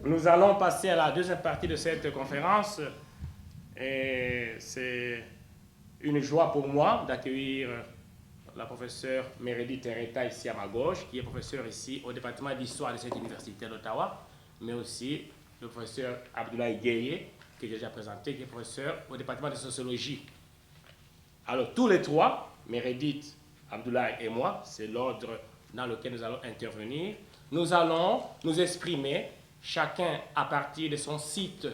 Nous allons passer à la deuxième partie de cette conférence. Et c'est une joie pour moi d'accueillir la professeure Meredith Tereta ici à ma gauche, qui est professeure ici au département d'histoire de cette université d'Ottawa, mais aussi le professeur Abdoulaye Gueye, que j'ai déjà présenté, qui est professeur au département de sociologie. Alors tous les trois, Meredith, Abdoulaye et moi, c'est l'ordre dans lequel nous allons intervenir. Nous allons nous exprimer, chacun à partir de son site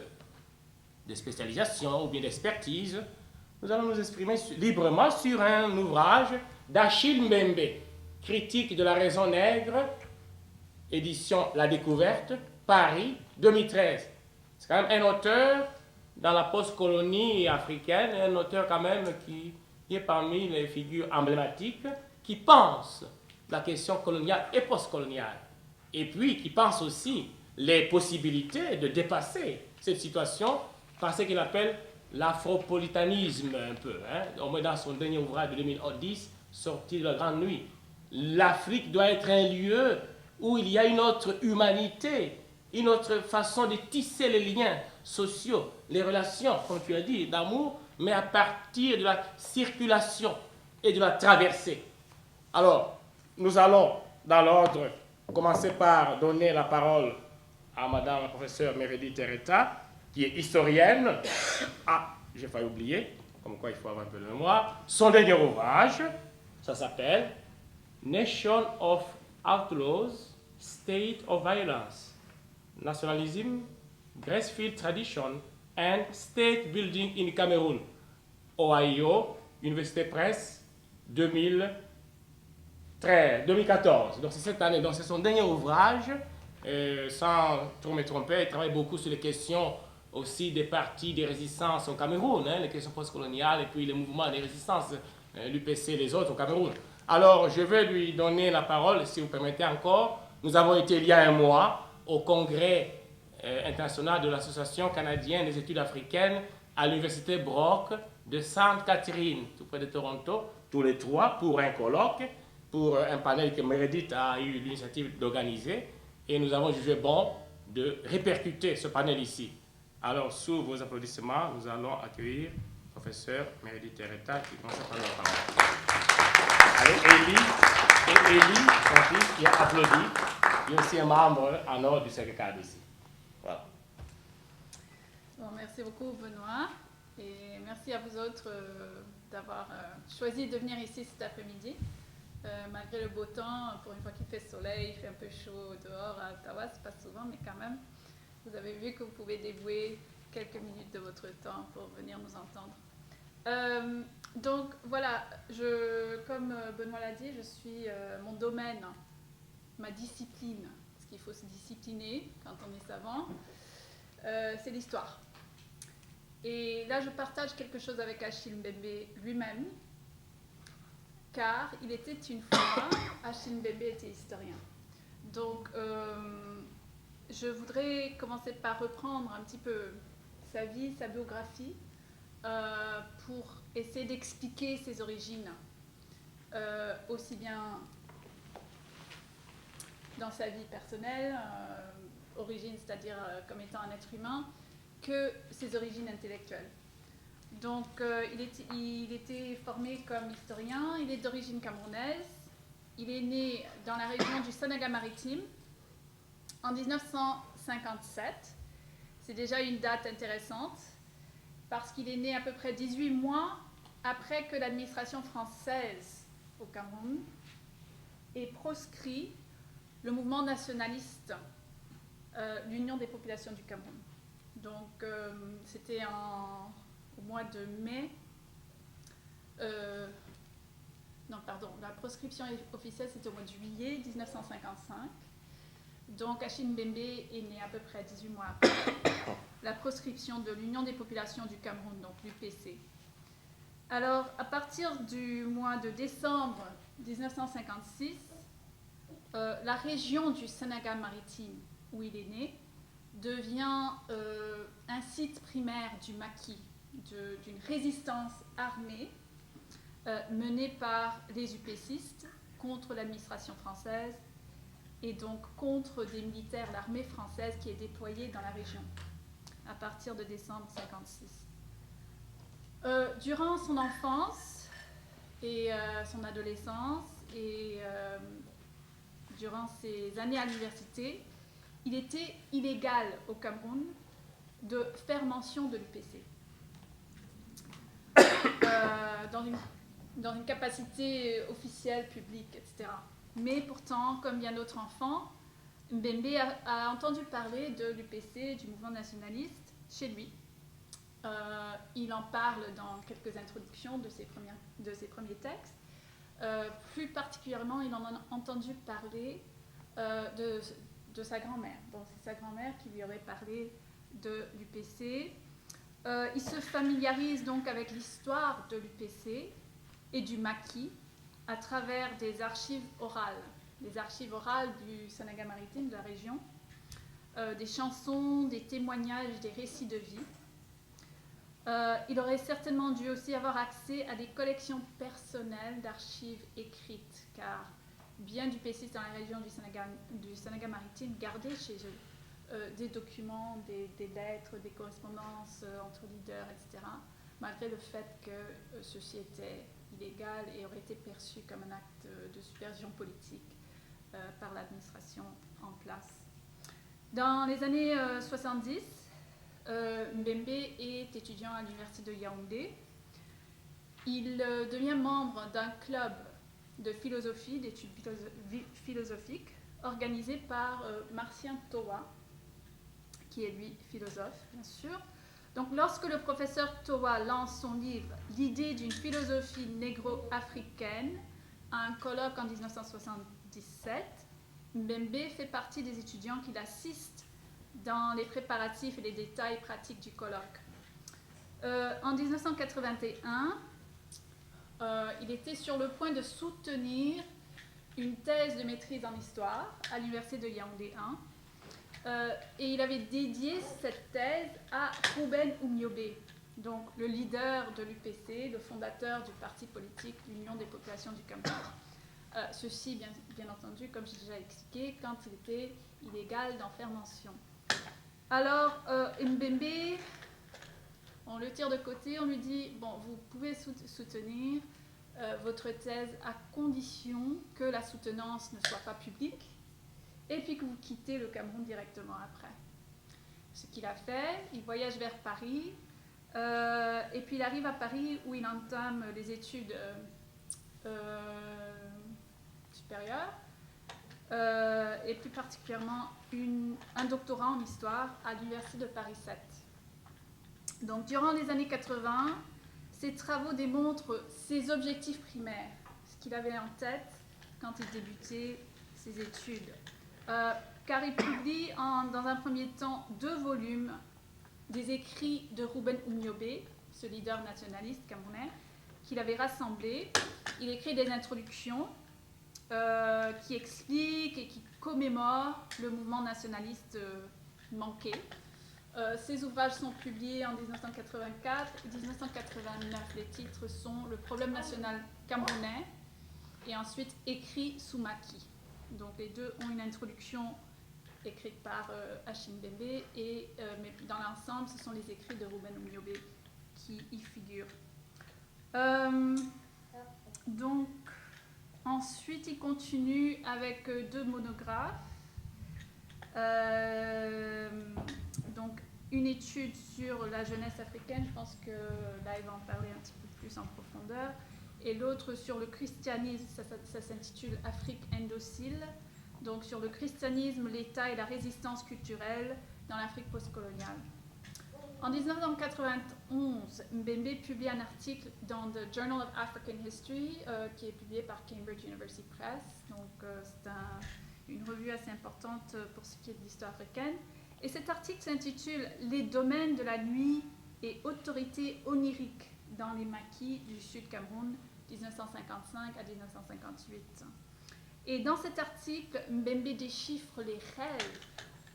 de spécialisation ou bien d'expertise. Nous allons nous exprimer librement sur un ouvrage d'Achille Mbembe, Critique de la raison nègre, édition La Découverte, Paris, 2013. C'est quand même un auteur dans la post-colonie africaine, un auteur quand même qui est parmi les figures emblématiques, qui pense la question coloniale et post-coloniale, et puis qui pense aussi les possibilités de dépasser cette situation par ce qu'il appelle l'afropolitanisme un peu, au moins dans son dernier ouvrage de 2010, sorti de la Grande Nuit. L'Afrique doit être un lieu où il y a une autre humanité, une autre façon de tisser les liens sociaux, les relations, comme tu as dit, d'amour, mais à partir de la circulation et de la traversée. Alors, nous allons, dans l'ordre, commencer par donner la parole à Madame la professeure Meredith Tereta, qui est historienne. Ah, j'ai failli oublier, comme quoi il faut avoir un peu de mémoire. Son dernier ouvrage, ça s'appelle Nation of Outlaws, State of Violence, Nationalism, Gracefield Tradition and State Building in Cameroon, Ohio, Université Press, 2014. Donc c'est cette année, donc c'est son dernier ouvrage. Sans trop me tromper, il travaille beaucoup sur les questions aussi des partis de résistance au Cameroun, les questions postcoloniales et puis les mouvements de résistance, l'UPC et les autres au Cameroun. Alors, je vais lui donner la parole, si vous permettez encore. Nous avons été il y a un mois au congrès international de l'Association canadienne des études africaines à l'université Brock de Sainte-Catherine, tout près de Toronto, tous les trois, pour un colloque, pour un panel que Meredith a eu l'initiative d'organiser. Et nous avons jugé bon de répercuter ce panel ici. Alors, sous vos applaudissements, nous allons accueillir le professeur Meredith Tereta qui commence à prendre la parole. Avec Élie, son fils, qui a applaudi, qui est aussi un membre en ordre du secrétaire ici. Voilà. Bon, merci beaucoup, Benoît. Et merci à vous autres d'avoir choisi de venir ici cet après-midi. Malgré le beau temps, pour une fois qu'il fait soleil, il fait un peu chaud dehors à Ottawa, c'est pas souvent, mais quand même, vous avez vu que vous pouvez dévouer quelques minutes de votre temps pour venir nous entendre. Donc voilà, comme Benoît l'a dit, je suis mon domaine, ma discipline, parce qu'il faut se discipliner quand on est savant, c'est l'histoire. Et là, je partage quelque chose avec Achille Mbembe lui-même, car il était une fois, Achille Mbembe était historien. Donc, je voudrais commencer par reprendre un petit peu sa vie, sa biographie, pour essayer d'expliquer ses origines, aussi bien dans sa vie personnelle, origine, c'est-à-dire comme étant un être humain, que ses origines intellectuelles. Donc, il était formé comme historien, il est d'origine camerounaise, il est né dans la région du Sénégal-Maritime en 1957. C'est déjà une date intéressante parce qu'il est né à peu près 18 mois après que l'administration française au Cameroun ait proscrit le mouvement nationaliste, l'Union des populations du Cameroun. Donc, c'était au mois de mai. La proscription officielle, c'était au mois de juillet 1955. Donc, Achille Mbembe est né à peu près 18 mois après la proscription de l'Union des populations du Cameroun, donc l'UPC. Alors, à partir du mois de décembre 1956, la région du Sénégal-Maritime, où il est né, devient un site primaire du maquis d'une résistance armée menée par les UPCistes contre l'administration française et donc contre des militaires, l'armée française qui est déployée dans la région à partir de décembre 1956. Durant son enfance et son adolescence et durant ses années à l'université, il était illégal au Cameroun de faire mention de l'UPC. Dans une capacité officielle, publique, etc. Mais pourtant, comme bien d'autres enfants, Mbembe a entendu parler de l'UPC, du mouvement nationaliste, chez lui. Il en parle dans quelques introductions de ses premiers textes. Plus particulièrement, il en a entendu parler de sa grand-mère. Donc, c'est sa grand-mère qui lui aurait parlé de l'UPC. Il se familiarise donc avec l'histoire de l'UPC et du maquis à travers des archives orales du Sénégal maritime, de la région, des chansons, des témoignages, des récits de vie. Il aurait certainement dû aussi avoir accès à des collections personnelles d'archives écrites, car bien du PCiste dans la région du Sénégal maritime gardaient chez eux des documents, des lettres, des correspondances entre leaders, etc., malgré le fait que ceci était illégal et aurait été perçu comme un acte de subversion politique par l'administration en place. Dans les années 70, Mbembe est étudiant à l'université de Yaoundé. Il devient membre d'un club de philosophie, d'études philosophiques, organisé par Marcien Towa, qui est lui philosophe, bien sûr. Donc, lorsque le professeur Towa lance son livre « L'idée d'une philosophie négro-africaine » à un colloque en 1977, Mbembe fait partie des étudiants qui l'assistent dans les préparatifs et les détails pratiques du colloque. En 1981, il était sur le point de soutenir une thèse de maîtrise en histoire à l'université de Yaoundé 1. Et il avait dédié cette thèse à Ruben Oumniobé, donc le leader de l'UPC, le fondateur du parti politique l'Union des populations du Cameroun. Ceci, bien entendu, comme j'ai déjà expliqué, quand il était illégal d'en faire mention. Alors, Mbembe, on le tire de côté, on lui dit, bon, vous pouvez soutenir votre thèse à condition que la soutenance ne soit pas publique, et puis que vous quittez le Cameroun directement après. Ce qu'il a fait, il voyage vers Paris, et puis il arrive à Paris où il entame les études supérieures, et plus particulièrement un doctorat en histoire à l'université de Paris 7. Donc durant les années 80, ses travaux démontrent ses objectifs primaires, ce qu'il avait en tête quand il débutait ses études. Car il publie dans un premier temps 2 volumes des écrits de Ruben Oumniobé, ce leader nationaliste camerounais, qu'il avait rassemblés. Il écrit des introductions qui expliquent et qui commémorent le mouvement nationaliste manqué. Ces ouvrages sont publiés en 1984 et 1989. Les titres sont « Le problème national camerounais » et ensuite « Écrit sous maquis ». Donc les deux ont une introduction écrite par Achim Mbembe, mais dans l'ensemble, ce sont les écrits de Ruben Oumniobé qui y figurent. Donc, ensuite, il continue avec 2 monographes. Donc, une étude sur la jeunesse africaine, je pense que là, il va en parler un petit peu plus en profondeur. Et l'autre sur le christianisme, ça s'intitule « Afrique indocile », donc sur le christianisme, l'État et la résistance culturelle dans l'Afrique postcoloniale. En 1991, Mbembe publie un article dans The Journal of African History, qui est publié par Cambridge University Press, donc c'est une revue assez importante pour ce qui est de l'histoire africaine. Et cet article s'intitule « Les domaines de la nuit et autorités oniriques dans les maquis du Sud Cameroun, 1955 à 1958 ». Et dans cet article, Mbembe déchiffre les rêves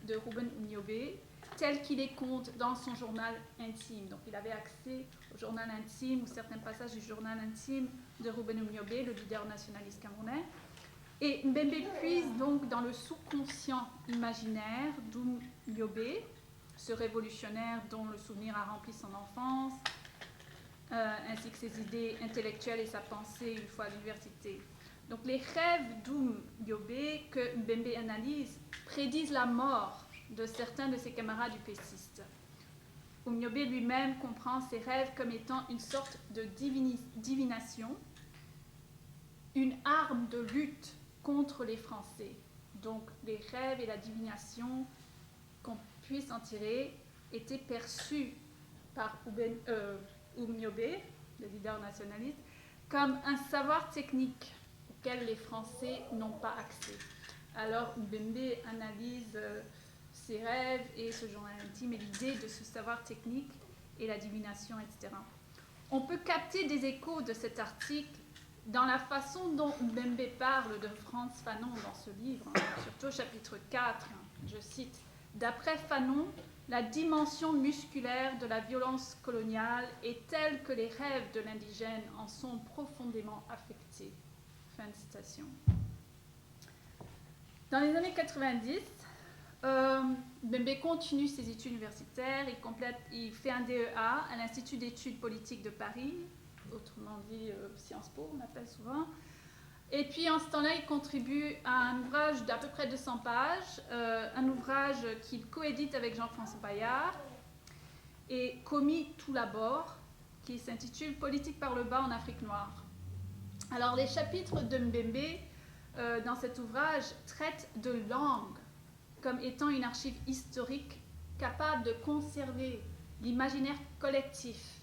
de Ruben Oumniobé tel qu'il les compte dans son journal intime. Donc il avait accès au journal intime ou certains passages du journal intime de Ruben Umniobe, le leader nationaliste camerounais. Et Mbembe puise donc dans le sous-conscient imaginaire d'Umniobe, ce révolutionnaire dont le souvenir a rempli son enfance, ainsi que ses idées intellectuelles et sa pensée une fois à l'université. Donc les rêves d'Umniobe que Mbembe analyse prédisent la mort de certains de ses camarades UPCistes. Umniobe lui-même comprend ses rêves comme étant une sorte de divination, une arme de lutte contre les Français. Donc les rêves et la divination, qu'on puisse en tirer, étaient perçus par Umniobe, le leader nationaliste, comme un savoir technique auquel les Français n'ont pas accès. Alors Mbembe analyse ses rêves et ce journal intime et l'idée de ce savoir technique et la divination, etc. On peut capter des échos de cet article dans la façon dont Mbembe parle de Frantz Fanon dans ce livre, surtout au chapitre 4, je cite, « D'après Fanon, la dimension musculaire de la violence coloniale est telle que les rêves de l'indigène en sont profondément affectés. » Fin de citation. Dans les années 90, Mbembe continue ses études universitaires, il fait un DEA à l'Institut d'études politiques de Paris, autrement dit Sciences Po, on appelle souvent. Et puis en ce temps-là, il contribue à un ouvrage d'à peu près 200 pages, un ouvrage qu'il coédite avec Jean-François Bayard et commis tout l'abord, qui s'intitule Politique par le bas en Afrique noire. Alors les chapitres de Mbembe dans cet ouvrage traitent de langue comme étant une archive historique capable de conserver l'imaginaire collectif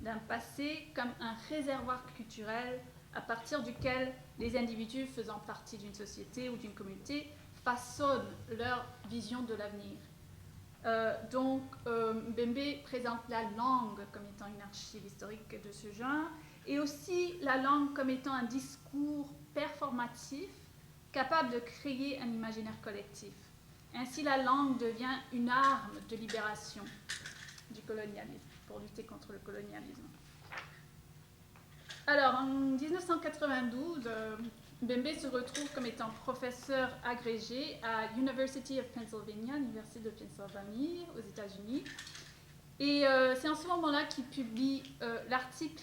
d'un passé comme un réservoir culturel à partir duquel les individus faisant partie d'une société ou d'une communauté façonnent leur vision de l'avenir. Donc, Mbembe présente la langue comme étant une archive historique de ce genre, et aussi la langue comme étant un discours performatif capable de créer un imaginaire collectif. Ainsi, la langue devient une arme de libération du colonialisme, pour lutter contre le colonialisme. Alors, en 1992, Mbembe se retrouve comme étant professeur agrégé à University of Pennsylvania, l'Université de Pennsylvanie, aux États-Unis. Et c'est en ce moment-là qu'il publie l'article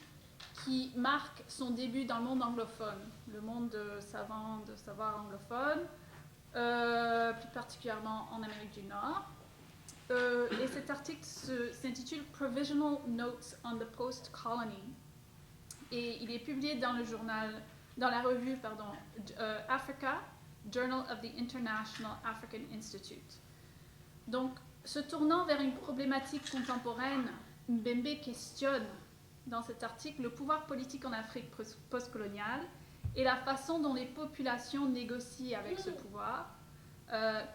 qui marque son début dans le monde anglophone, le monde de savants, de savoir anglophone, plus particulièrement en Amérique du Nord. Et cet article s'intitule Provisional Notes on the Post-Colony. Et il est publié dans la revue Africa, Journal of the International African Institute. Donc, se tournant vers une problématique contemporaine, Mbembe questionne dans cet article le pouvoir politique en Afrique postcoloniale et la façon dont les populations négocient avec ce pouvoir,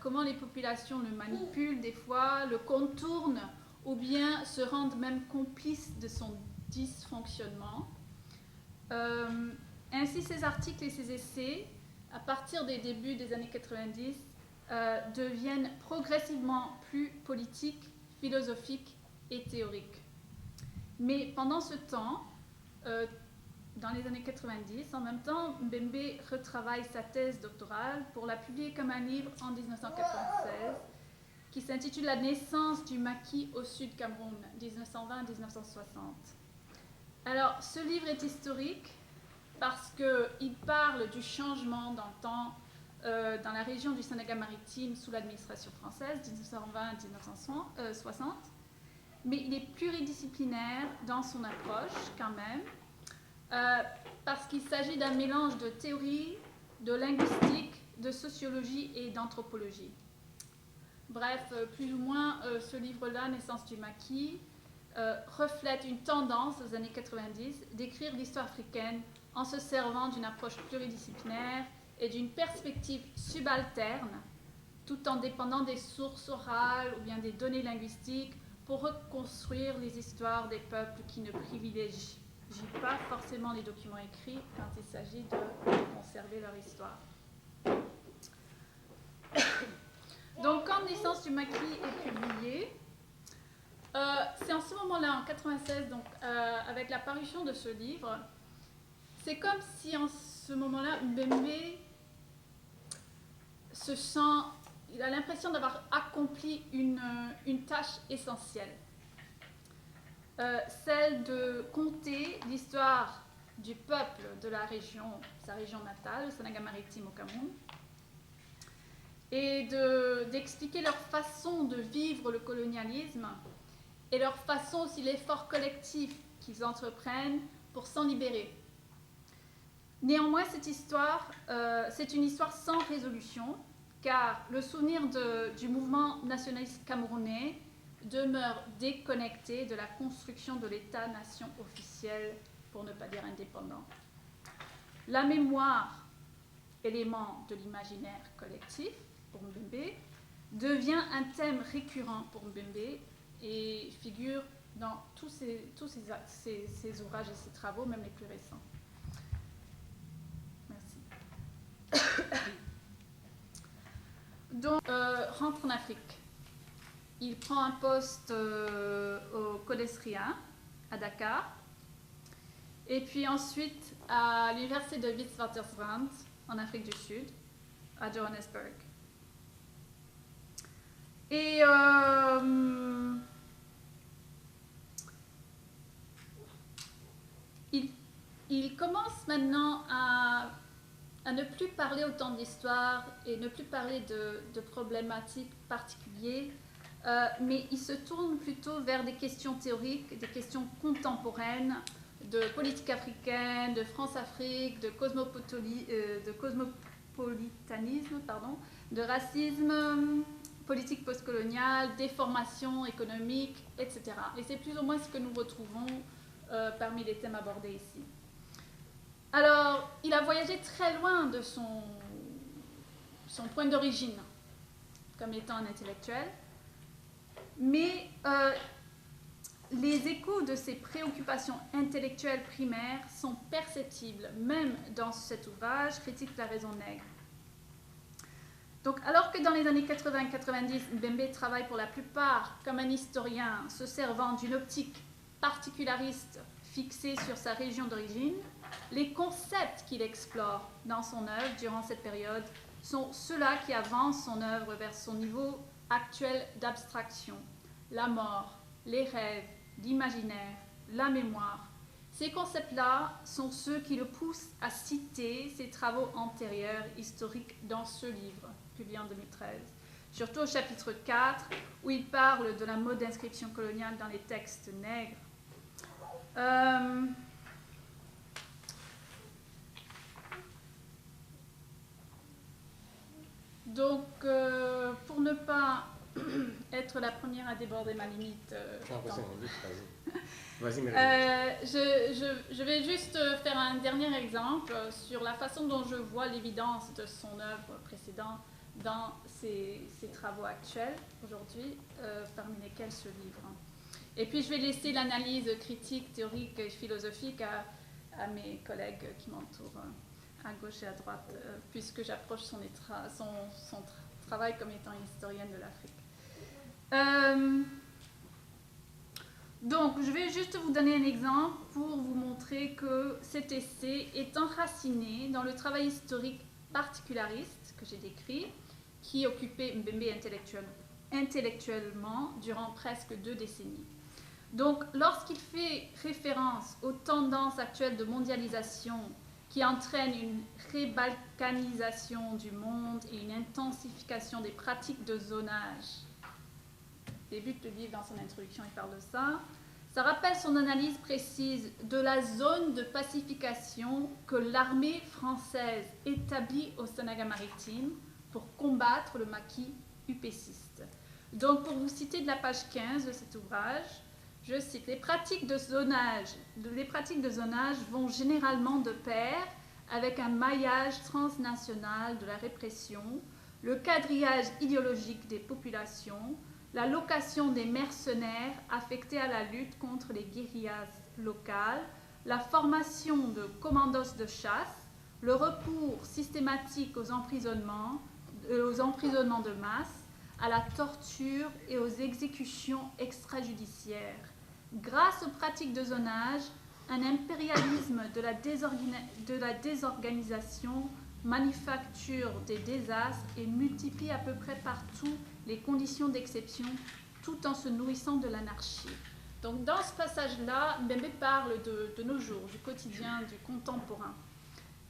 comment les populations le manipulent des fois, le contournent ou bien se rendent même complices de son dysfonctionnement. Ainsi, ces articles et ces essais, à partir des débuts des années 90, deviennent progressivement plus politiques, philosophiques et théoriques. Mais pendant ce temps, dans les années 90, en même temps, Mbembe retravaille sa thèse doctorale pour la publier comme un livre en 1996 qui s'intitule La naissance du maquis au Sud Cameroun, 1920-1960. Alors, ce livre est historique parce qu'il parle du changement dans le temps dans la région du Sénégal maritime sous l'administration française, 1920-1960, mais il est pluridisciplinaire dans son approche quand même, parce qu'il s'agit d'un mélange de théorie, de linguistique, de sociologie et d'anthropologie. Bref, plus ou moins, ce livre-là, Naissance du maquis, reflète une tendance aux années 90 d'écrire l'histoire africaine en se servant d'une approche pluridisciplinaire et d'une perspective subalterne, tout en dépendant des sources orales ou bien des données linguistiques pour reconstruire les histoires des peuples qui ne privilégient pas forcément les documents écrits quand il s'agit de conserver leur histoire. Donc, quand Naissance du maquis est publié, c'est en ce moment-là, en 96, donc, avec la parution de ce livre, c'est comme si en ce moment-là, Mbembe se sent, il a l'impression d'avoir accompli une tâche essentielle. Celle de conter l'histoire du peuple de la région, sa région natale, le Sénégal-Maritime au Cameroun, et d'expliquer leur façon de vivre le colonialisme et leur façon aussi, l'effort collectif qu'ils entreprennent pour s'en libérer. Néanmoins, cette histoire, c'est une histoire sans résolution, car le souvenir du mouvement nationaliste camerounais demeure déconnecté de la construction de l'État-nation officiel, pour ne pas dire indépendant. La mémoire, élément de l'imaginaire collectif pour Mbembe, devient un thème récurrent pour Mbembe et figure dans tous ses ouvrages et ses travaux, même les plus récents. Merci. Donc, rentre en Afrique. Il prend un poste au Codesria, à Dakar, et puis ensuite à l'université de Witwatersrand, en Afrique du Sud, à Johannesburg. Et il commence maintenant à ne plus parler autant d'histoire et ne plus parler de problématiques particulières, mais il se tourne plutôt vers des questions théoriques, des questions contemporaines, de politique africaine, de France-Afrique, de cosmopolitanisme, de racisme, politique postcoloniale, déformation économique, etc. Et c'est plus ou moins ce que nous retrouvons parmi les thèmes abordés ici. Alors, il a voyagé très loin de son point d'origine, comme étant un intellectuel, mais les échos de ses préoccupations intellectuelles primaires sont perceptibles, même dans cet ouvrage, Critique de la raison nègre. Donc, alors que dans les années 80-90, Mbembe travaille pour la plupart comme un historien se servant d'une optique particulariste fixée sur sa région d'origine, les concepts qu'il explore dans son œuvre durant cette période sont ceux-là qui avancent son œuvre vers son niveau actuel d'abstraction. La mort, les rêves, l'imaginaire, la mémoire. Ces concepts-là sont ceux qui le poussent à citer ses travaux antérieurs historiques dans ce livre, publié en 2013. Surtout au chapitre 4, où il parle de la mode d'inscription coloniale dans les textes nègres. Donc, pour ne pas être la première à déborder ma limite, je vais juste faire un dernier exemple sur la façon dont je vois l'évidence de son œuvre précédente dans ses travaux actuels aujourd'hui, parmi lesquels ce livre. Et puis je vais laisser l'analyse critique, théorique et philosophique à mes collègues qui m'entourent à gauche et à droite, puisque j'approche son travail comme étant historienne de l'Afrique. Donc, je vais juste vous donner un exemple pour vous montrer que cet essai est enraciné dans le travail historique particulariste que j'ai décrit, qui occupait Mbembe intellectuellement durant presque 2 décennies. Donc, lorsqu'il fait référence aux tendances actuelles de mondialisation qui entraînent une rébalkanisation du monde et une intensification des pratiques de zonage, débute le livre dans son introduction, il parle de ça. Ça rappelle son analyse précise de la zone de pacification que l'armée française établit au Sénégal-Maritime pour combattre le maquis upéciste. Donc, pour vous citer de la page 15 de cet ouvrage, je cite, les pratiques de zonage vont généralement de pair avec un maillage transnational de la répression, le quadrillage idéologique des populations, la location des mercenaires affectés à la lutte contre les guérillas locales, la formation de commandos de chasse, le recours systématique aux emprisonnements de masse, à la torture et aux exécutions extrajudiciaires. Grâce aux pratiques de zonage, un impérialisme de la désorganisation manufacture des désastres et multiplie à peu près partout les conditions d'exception tout en se nourrissant de l'anarchie. Donc dans ce passage-là, Mbembe parle de nos jours, du quotidien, du contemporain.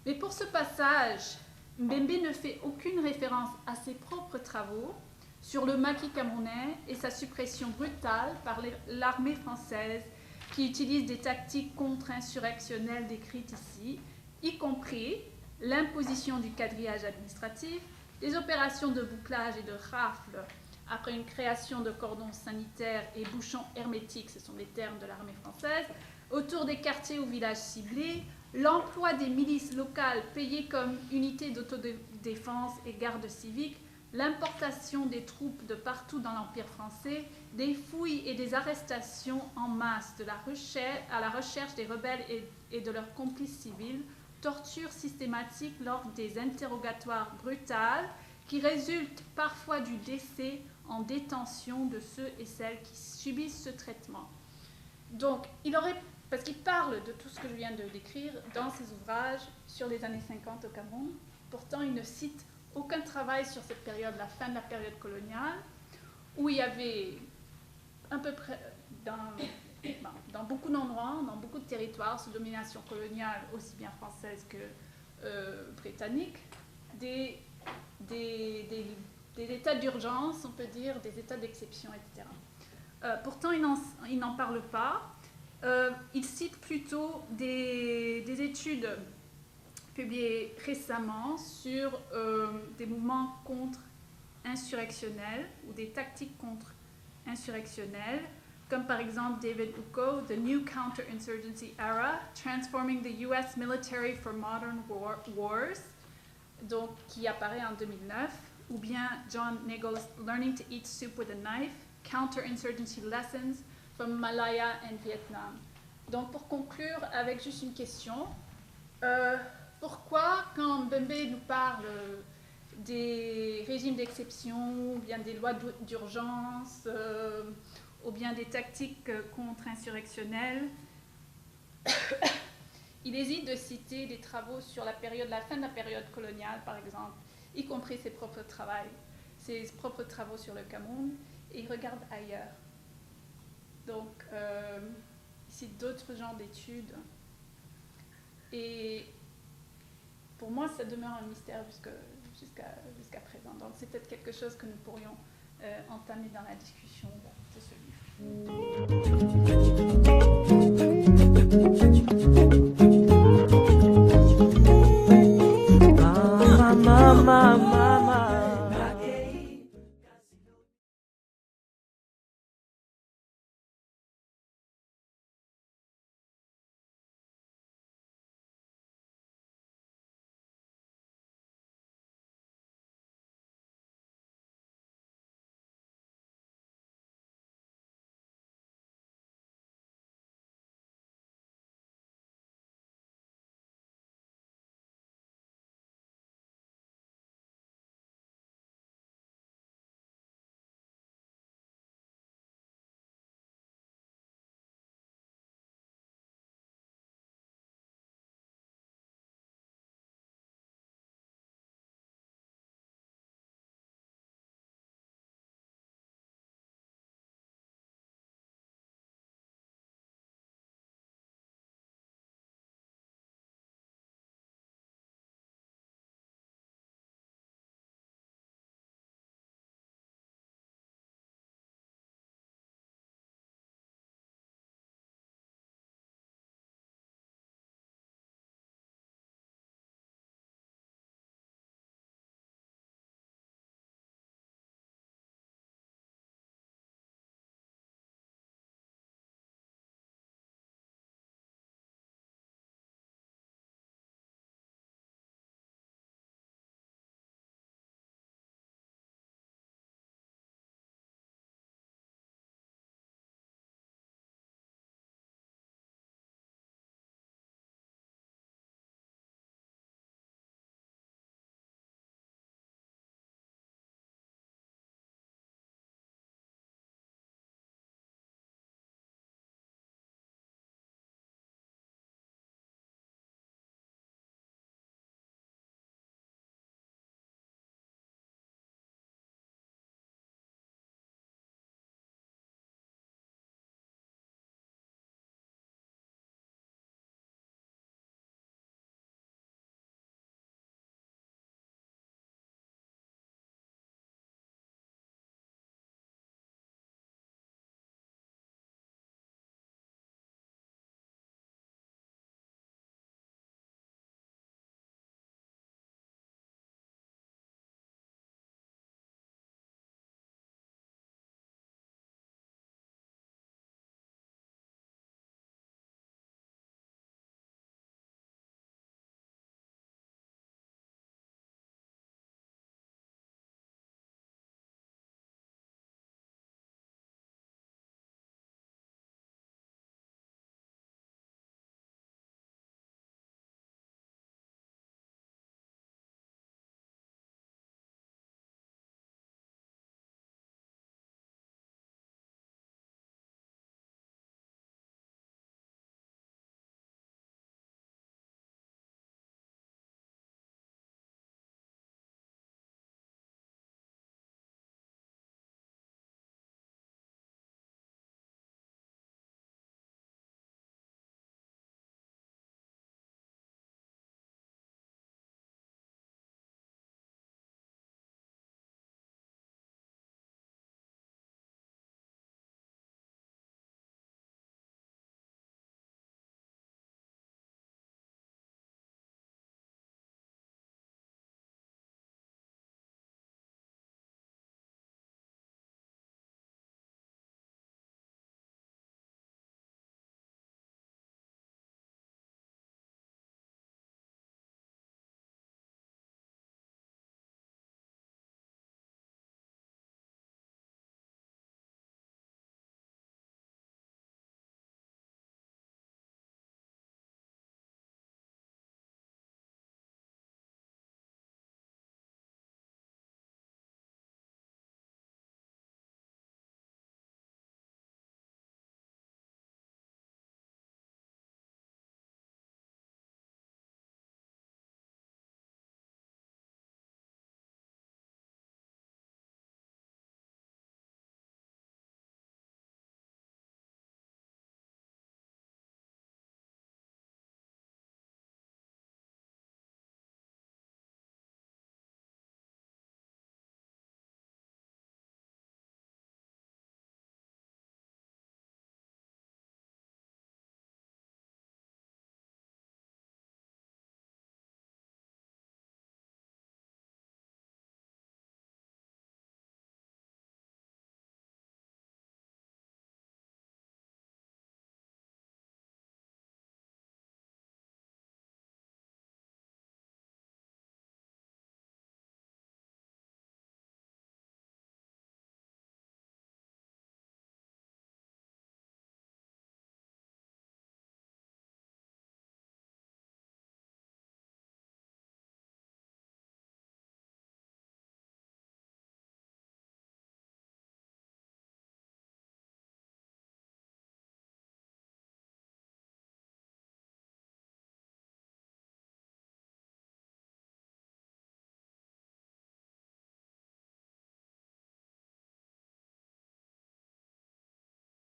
Mais pour ce passage, Mbembe ne fait aucune référence à ses propres travaux sur le maquis camerounais et sa suppression brutale par l'armée française qui utilise des tactiques contre-insurrectionnelles décrites ici, y compris l'imposition du quadrillage administratif, les opérations de bouclage et de rafle après une création de cordons sanitaires et bouchons hermétiques, ce sont les termes de l'armée française, autour des quartiers ou villages ciblés, l'emploi des milices locales payées comme unités d'autodéfense et gardes civiques, l'importation des troupes de partout dans l'Empire français, des fouilles et des arrestations en masse à la recherche des rebelles et de leurs complices civils, torture systématique lors des interrogatoires brutales qui résultent parfois du décès en détention de ceux et celles qui subissent ce traitement. Donc, parce qu'il parle de tout ce que je viens de décrire dans ses ouvrages sur les années 50 au Cameroun, pourtant il ne cite aucun travail sur cette période, la fin de la période coloniale, où il y avait à peu près, dans beaucoup d'endroits, dans beaucoup de territoires sous domination coloniale, aussi bien française que britannique, des états d'urgence, on peut dire, des états d'exception, etc. Pourtant, il n'en parle pas. Il cite plutôt des études publiées récemment sur des mouvements contre-insurrectionnels ou des tactiques contre-insurrectionnelles, comme par exemple David Uko, The New Counter-Insurgency Era, Transforming the US Military for Modern Wars, donc, qui apparaît en 2009, ou bien John Nagel's Learning to Eat Soup with a Knife, Counter-Insurgency Lessons from Malaya and Vietnam. Donc, pour conclure avec juste une question, pourquoi, quand Mbembe nous parle des régimes d'exception, ou bien des lois d'urgence, ou bien des tactiques contre-insurrectionnelles, il hésite de citer des travaux sur la fin de la période coloniale, par exemple, y compris ses propres travaux sur le Cameroun, et il regarde ailleurs. Donc, il cite d'autres genres d'études. Et pour moi, ça demeure un mystère jusqu'à présent. Donc, c'est peut-être quelque chose que nous pourrions entamer dans la discussion de ce livre.